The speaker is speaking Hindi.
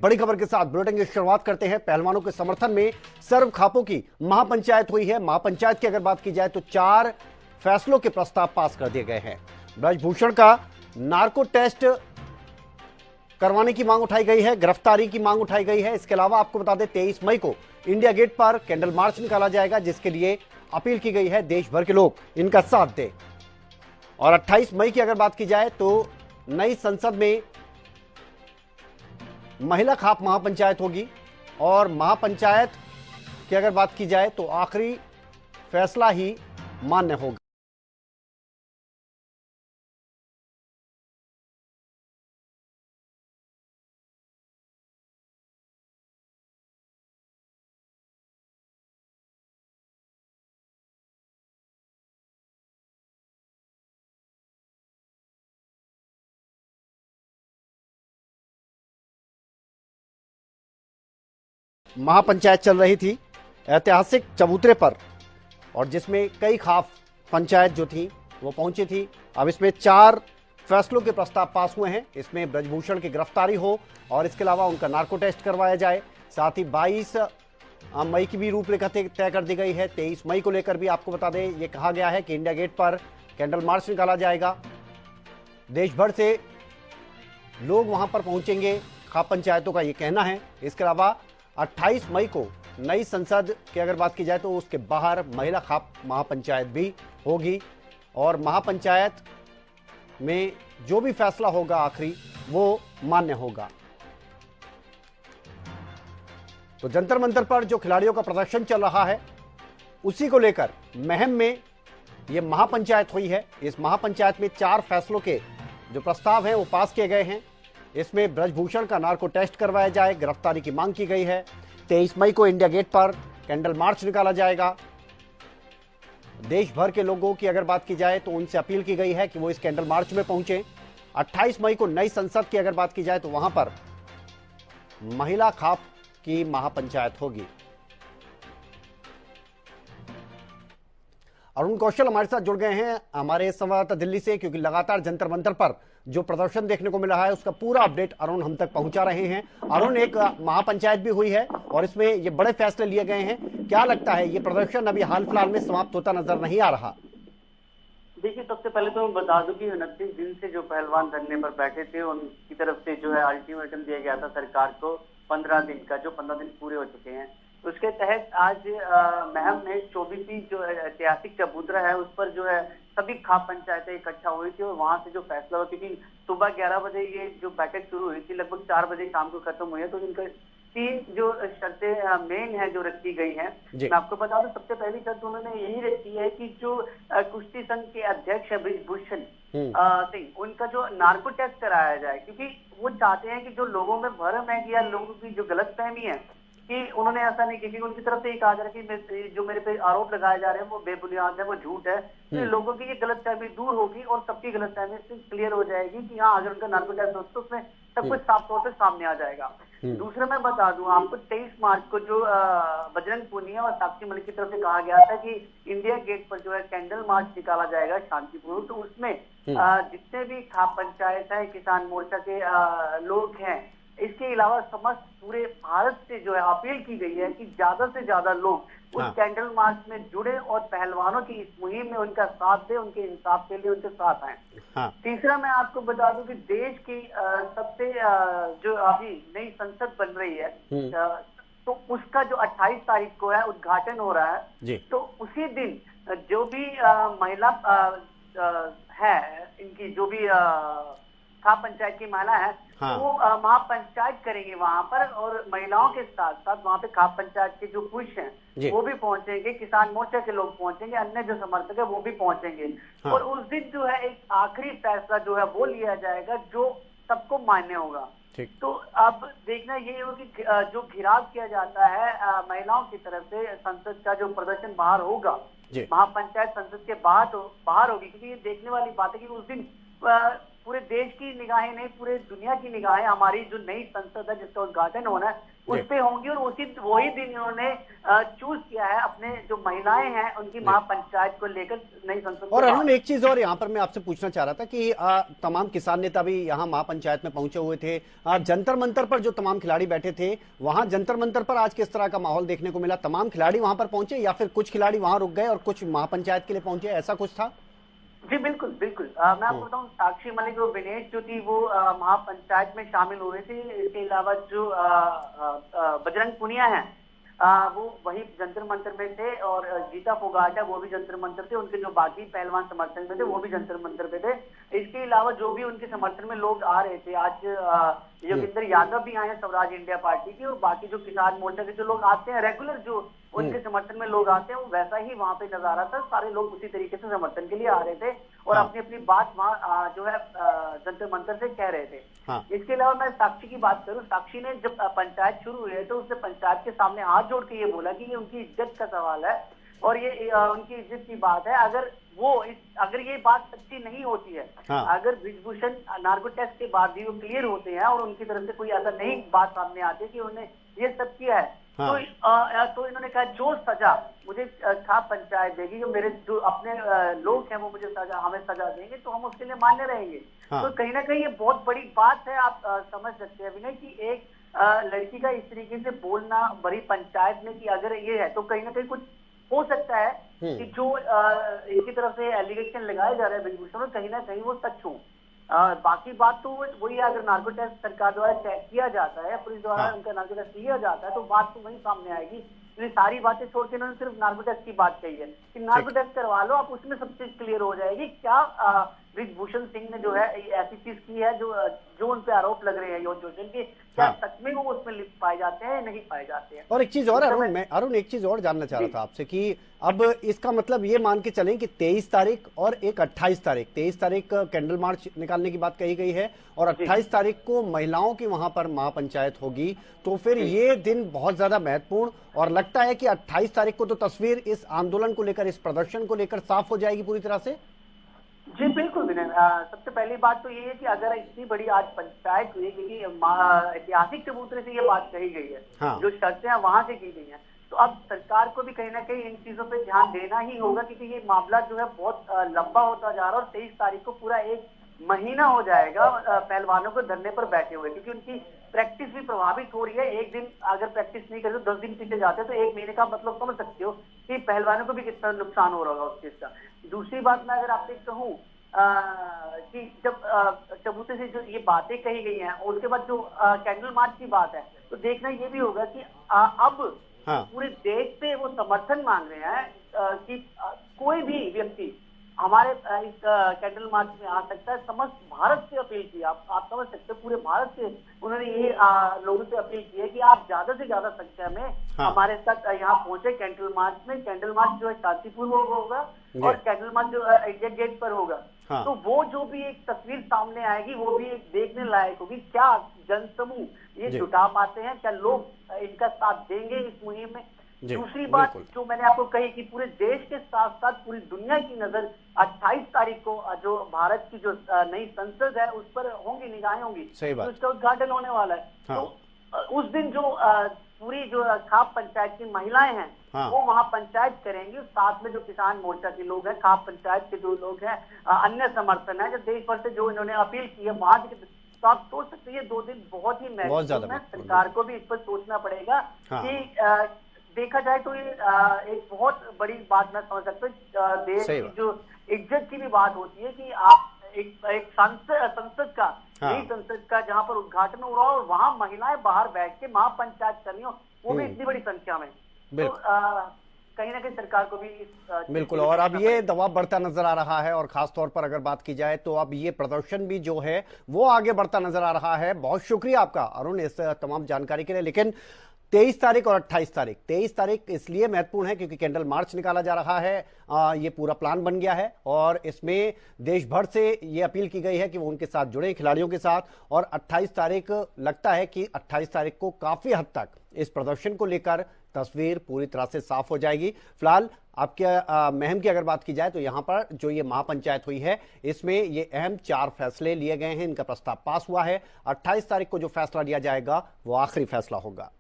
बड़ी खबर के साथ बुलेटिन की शुरुआत करते हैं। पहलवानों के समर्थन में सर्व खापों की महापंचायत हुई है। महापंचायत की अगर बात की जाए तो 4 फैसलों के प्रस्ताव पास कर दिए गए हैं। ब्रजभूषण का नार्को टेस्ट करवाने की मांग उठाई गई है, गिरफ्तारी की मांग उठाई गई है। इसके अलावा आपको बता दें 23 मई को इंडिया गेट पर कैंडल मार्च निकाला जाएगा, जिसके लिए अपील की गई है देश भर के लोग इनका साथ दें। और 28 मई की अगर बात की जाए तो नई संसद में महिला खाप महापंचायत होगी। और महापंचायत की अगर बात की जाए तो आखिरी फैसला ही मान्य होगा। महापंचायत चल रही थी ऐतिहासिक चबूतरे पर, और जिसमें कई खाप पंचायत जो थी वो पहुंची थी। अब इसमें 4 फैसलों के प्रस्ताव पास हुए हैं। इसमें ब्रजभूषण की गिरफ्तारी हो और इसके अलावा उनका नार्को टेस्ट करवाया जाए। साथ ही 22 मई की भी रूपरेखा तय कर दी गई है। 23 मई को लेकर भी आपको बता दें ये कहा गया है कि इंडिया गेट पर कैंडल मार्च निकाला जाएगा। देश भर से लोग वहां पर पहुंचेंगे, खाप पंचायतों का ये कहना है। इसके अलावा 28 मई को नई संसद की अगर बात की जाए तो उसके बाहर महिला खाप महापंचायत भी होगी। और महापंचायत में जो भी फैसला होगा आखिरी वो मान्य होगा। तो जंतर मंतर पर जो खिलाड़ियों का प्रदर्शन चल रहा है उसी को लेकर महम में यह महापंचायत हुई है। इस महापंचायत में 4 फैसलों के जो प्रस्ताव हैं वो पास किए गए हैं। इसमें ब्रजभूषण का नार्को टेस्ट करवाया जाए, गिरफ्तारी की मांग की गई है। 23 मई को इंडिया गेट पर कैंडल मार्च निकाला जाएगा। देश भर के लोगों की अगर बात की जाए तो उनसे अपील की गई है कि वो इस कैंडल मार्च में पहुंचे। 28 मई को नई संसद की अगर बात की जाए तो वहां पर महिला खाप की महापंचायत होगी। अरुण कौशल हमारे साथ जुड़ गए हैं हमारे संवाददाता दिल्ली से, क्योंकि लगातार जंतर मंतर पर जो प्रदर्शन देखने को मिला है उसका पूरा अपडेट अरुण हम तक पहुंचा रहे हैं। अरुण, एक महापंचायत भी हुई है और इसमें ये बड़े फैसले लिए गए हैं। क्या लगता है ये प्रदर्शन अभी हाल फिलहाल में समाप्त होता नजर नहीं आ रहा? देखिए, सबसे पहले तो मैं बता दूं कि 29 दिन से जो पहलवान धरने पर बैठे थे उनकी तरफ से जो है अल्टीमेटम दिया गया था सरकार को 15 दिन का, जो 15 दिन पूरे हो चुके हैं। उसके तहत आज महम में 24वीं जो ऐतिहासिक चबूतरा है उस पर जो है सभी खाप पंचायतें इकट्ठा हुई थी और वहां से जो फैसला हुआ, क्योंकि सुबह 11 बजे ये जो बैठक शुरू हुई थी, लगभग 4 बजे शाम को खत्म हुई है। तो इनका 3 जो शर्तें मेन है जो रखी गई हैं, मैं आपको बता दूं सबसे पहली शर्त उन्होंने यही रखी है कि जो कुश्ती संघ के अध्यक्ष है ब्रजभूषण सिंह, उनका जो नार्को टेस्ट कराया जाए, क्योंकि वो चाहते हैं कि जो लोगों में भ्रम है या लोगों की जो गलतफहमी है कि उन्होंने ऐसा नहीं किया, क्योंकि उनकी तरफ से ये कहा जा रहा है कि जो मेरे पे आरोप लगाए जा रहे हैं वो बेबुनियाद है, वो झूठ है। तो लोगों की ये गलतफहमी दूर होगी और सबकी गलतफहमी से क्लियर हो जाएगी कि हाँ, अगर उनका नार्को टेस्ट हो तो उसमें सब कुछ साफ तौर पे सामने आ जाएगा। दूसरा मैं बता दूं आपको 23 मार्च को जो बजरंग पूनिया और साक्षी मलिक की तरफ से कहा गया था कि इंडिया गेट पर जो है कैंडल मार्च निकाला जाएगा शांतिपूर्ण। तो उसमें जितने भी खाप पंचायत है, किसान मोर्चा के लोग हैं, इसके अलावा समस्त पूरे भारत से जो है अपील की गई है कि ज्यादा से ज्यादा लोग उस कैंडल मार्च में जुड़े और पहलवानों की इस मुहिम में उनका साथ दे, उनके इंसाफ के लिए उनके साथ आए। तीसरा मैं आपको बता दूं कि देश की सबसे जो अभी नई संसद बन रही है तो उसका जो 28 तारीख को है उद्घाटन हो रहा है। तो उसी दिन जो भी महिला है, इनकी जो भी खाप पंचायत की महिला है वो महापंचायत करेंगे वहां पर, और महिलाओं के साथ साथ वहां पे खाप पंचायत के जो पुरुष हैं वो भी पहुंचेंगे, किसान मोर्चा के लोग पहुंचेंगे, अन्य जो समर्थक है वो भी पहुंचेंगे। और उस दिन जो है एक आखिरी फैसला जो है वो लिया जाएगा जो सबको मान्य होगा। तो अब देखना ये होगा कि जो घिराव किया जाता है महिलाओं की तरफ से संसद का जो प्रदर्शन बाहर होगा, महापंचायत संसद के बाहर होगी, क्योंकि ये देखने वाली बात है कि उस दिन पूरे देश की निगाहें नहीं, पूरे दुनिया की निगाहें हमारी जो नई संसद है जिसका उद्घाटन होना है उस पे होंगी। और वही दिन इन्होंने चूज किया है अपने जो महिलाएं हैं उनकी महापंचायत को लेकर नई संसद। और अरुण, एक चीज और यहाँ पर मैं आपसे पूछना चाह रहा था कि तमाम किसान नेता भी यहाँ महापंचायत में पहुंचे हुए थे। जंतर मंतर पर जो तमाम खिलाड़ी बैठे थे, वहां जंतर मंतर पर आज किस तरह का माहौल देखने को मिला? तमाम खिलाड़ी वहां पर पहुंचे या फिर कुछ खिलाड़ी वहां रुक गए और कुछ महापंचायत के लिए पहुंचे, ऐसा कुछ था? जी बिल्कुल बिल्कुल। मैं आपको बताऊं, साक्षी मलिक और विनेश जो थी वो महापंचायत में शामिल हुए थे। इसके अलावा जो बजरंग पुनिया हैं वो वही जंतर मंतर में थे, और गीता फोगाट है वो भी जंतर मंतर थे। उनके जो बाकी पहलवान समर्थन में थे वो भी जंतर मंतर पे थे। इसके अलावा जो भी उनके समर्थन में लोग आ रहे थे, आज योगेंद्र यादव भी आए हैं स्वराज इंडिया पार्टी के, और बाकी जो किसान मोर्चा के जो लोग आते हैं रेगुलर, जो उनके समर्थन में लोग आते हैं, वो वैसा ही वहां पे नजारा था। सारे लोग उसी तरीके से समर्थन के लिए आ रहे थे और अपनी अपनी बात वहां जो है जंतर मंतर से कह रहे थे। इसके अलावा मैं साक्षी की बात करूं, साक्षी ने जब पंचायत शुरू हुई है तो उसने पंचायत के सामने हाथ जोड़ के ये बोला कि ये उनकी इज्जत का सवाल है और ये उनकी इज्जत की बात है। अगर ये बात सच्ची नहीं होती है, अगर ब्रिजभूषण नार्को टेस्ट के बाद भी वो क्लियर होते हैं और उनकी तरफ से कोई ऐसा नहीं बात सामने आती कि उन्होंने ये सब किया है, तो इन्होंने कहा जो सजा मुझे खाप पंचायत देगी, जो मेरे जो अपने लोग हैं वो मुझे हमें सजा देंगे तो हम उसके लिए मान्य रहेंगे। तो कहीं ना कहीं ये बहुत बड़ी बात है। आप समझ सकते हैं विनय कि एक लड़की का इस तरीके से बोलना बड़ी पंचायत में कि अगर ये है तो कहीं ना कहीं कुछ हो सकता है कि जो इनकी तरफ से एलिगेशन लगाए जा रहे हैं ब्रिजभूषण में, कहीं ना कहीं वो सच हो। बाकी बात तो वही है, अगर नार्को टेस्ट सरकार द्वारा चेक किया जाता है, पुलिस द्वारा उनका नार्को टेस्ट किया जाता है तो बात तो वही सामने आएगी। ये सारी बातें छोड़ के इन्होंने सिर्फ नार्को टेस्ट की बात कही है कि नार्को टेस्ट करवा लो, आप उसमें सब चीज क्लियर हो जाएगी। क्या ब्रिजभूषण सिंह ने जो है ऐसी चीज की है जो उन पे आरोप लग रहे हैं यौन शोषण के, क्या सच में वो उसमें लिप्त पाए जाते हैं नहीं पाए जाते हैं? और एक चीज और अरुण एक चीज और जानना चाह रहा था आपसे कि अब इसका मतलब ये मान के चलें कि 23 तारीख और एक 28 तारीख, 23 तारीख कैंडल मार्च निकालने की बात कही गई है और 28 तारीख को महिलाओं की वहां पर महापंचायत होगी, तो फिर ये दिन बहुत ज्यादा महत्वपूर्ण और लगता है कि 28 तारीख को तो तस्वीर इस आंदोलन को लेकर, इस प्रदर्शन को लेकर साफ हो जाएगी पूरी तरह से। जी बिल्कुल विनय, सबसे पहली बात तो ये है कि अगर इतनी बड़ी आज पंचायत हुई, क्योंकि ऐतिहासिक चबूतरे से ये बात कही गई है, जो शर्तें वहां से की गई हैं, तो अब सरकार को भी कहीं ना कहीं इन चीजों पे ध्यान देना ही होगा, क्योंकि ये मामला जो है बहुत लंबा होता जा रहा है और 23 तारीख को पूरा एक महीना हो जाएगा पहलवानों को धरने पर बैठे हुए, क्योंकि उनकी प्रैक्टिस भी प्रभावित हो रही है। एक दिन अगर प्रैक्टिस नहीं करे तो 10 दिन पीछे जाते हैं, तो एक महीने का मतलब समझ सकते हो कि पहलवानों को भी कितना नुकसान हो रहा होगा उस चीज का। दूसरी बात मैं अगर आपसे कहूँ कि जब चबूतरे से जो ये बातें कही गई हैं उसके बाद जो कैंडल मार्च की बात है, तो देखना ये भी होगा कि अब पूरे देश से वो समर्थन मांग रहे हैं कि कोई भी व्यक्ति हमारे इस कैंडल मार्च में आ सकता है। समस्त भारत से अपील की, आप समझ सकते हैं पूरे भारत से उन्होंने ये लोगों से अपील की है कि आप ज्यादा से ज्यादा संख्या में हमारे साथ यहाँ पहुंचे कैंडल मार्च में। कैंडल मार्च जो है शांतिपूर्वक होगा और कैंडल मार्च जो इंडिया गेट पर होगा, तो वो जो भी एक तस्वीर सामने आएगी वो भी एक देखने लायक होगी। क्या जनसमूह ये जुटा पाते हैं, क्या लोग इनका साथ देंगे इस मुहिम में? दूसरी बात जो मैंने आपको कही कि पूरे देश के साथ साथ पूरी दुनिया की नजर 28 तारीख को जो भारत की जो नई संसद है उस पर होंगी, निगाहें होंगी, तो उसका उद्घाटन होने वाला है। तो उस दिन जो पूरी जो खाप पंचायत की महिलाएं हैं वो वहां पंचायत करेंगी, साथ में जो किसान मोर्चा के लोग हैं, खाप पंचायत के जो लोग हैं, अन्य समर्थन है जो देश भर से जो इन्होंने अपील की है वहां, तो आप सोच सकते हैं ये 2 दिन बहुत ही महत्वपूर्ण है। सरकार को भी इस पर सोचना पड़ेगा कि देखा जाए तो ये एक बहुत बड़ी बात मैं समझ सकता हूँ। देश की जो इज्जत की भी बात होती है कि आप एक संसद का नई संसद का जहां पर उद्घाटन हो रहा हो और वहां महिलाएं बाहर बैठ के महापंचायत कर रही हो, वो भी इतनी बड़ी संख्या में, तो कहीं ना कहीं सरकार को भी बिल्कुल। और अब ये दबाव बढ़ता नजर आ रहा है और खासतौर पर अगर बात की जाए तो अब ये प्रदर्शन भी जो है वो आगे बढ़ता नजर आ रहा है। बहुत शुक्रिया आपका अरुण इस तमाम जानकारी के लिए। लेकिन 23 तारीख और 28 तारीख, 23 तारीख इसलिए महत्वपूर्ण है क्योंकि कैंडल मार्च निकाला जा रहा है, ये पूरा प्लान बन गया है और इसमें देश भर से ये अपील की गई है कि वो उनके साथ जुड़े, खिलाड़ियों के साथ। और 28 तारीख लगता है कि 28 तारीख को काफी हद तक इस प्रदर्शन को लेकर तस्वीर पूरी तरह से साफ हो जाएगी। फिलहाल आपके महम की अगर बात की जाए तो यहाँ पर जो ये महापंचायत हुई है इसमें ये अहम 4 फैसले लिए गए हैं, इनका प्रस्ताव पास हुआ है। 28 तारीख को जो फैसला लिया जाएगा वो आखिरी फैसला होगा।